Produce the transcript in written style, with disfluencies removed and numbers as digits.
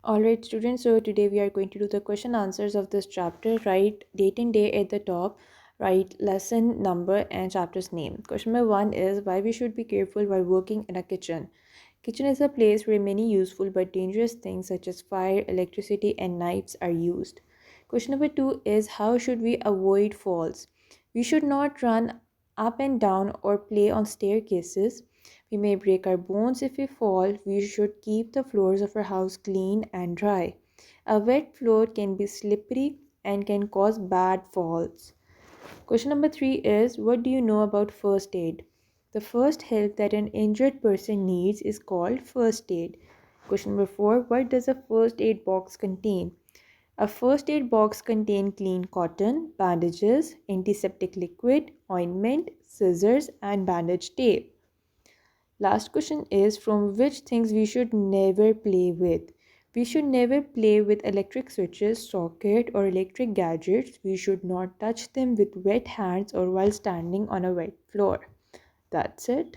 Alright, students, so today we are going to do the question answers of this chapter. Write date and day at the top, write lesson number and chapter's name. Question number one is why we should be careful while working in a kitchen. Kitchen is a place where many useful but dangerous things such as fire, electricity, and knives are used. Question number two is how should we avoid falls? We should not run up and down or play on staircases. We may break our bones if we fall. We should keep the floors of our house clean and dry. A wet floor can be slippery and can cause bad falls. Question number three is what do you know about first aid? The first help that an injured person needs is called first aid. Question number four what does a first aid box contain? A first aid box contains clean cotton, bandages, antiseptic liquid, ointment, scissors, and bandage tape. Last question is from which things we should never play with. We should never play with electric switches, socket, or electric gadgets. We should not touch them with wet hands or while standing on a wet floor. That's it.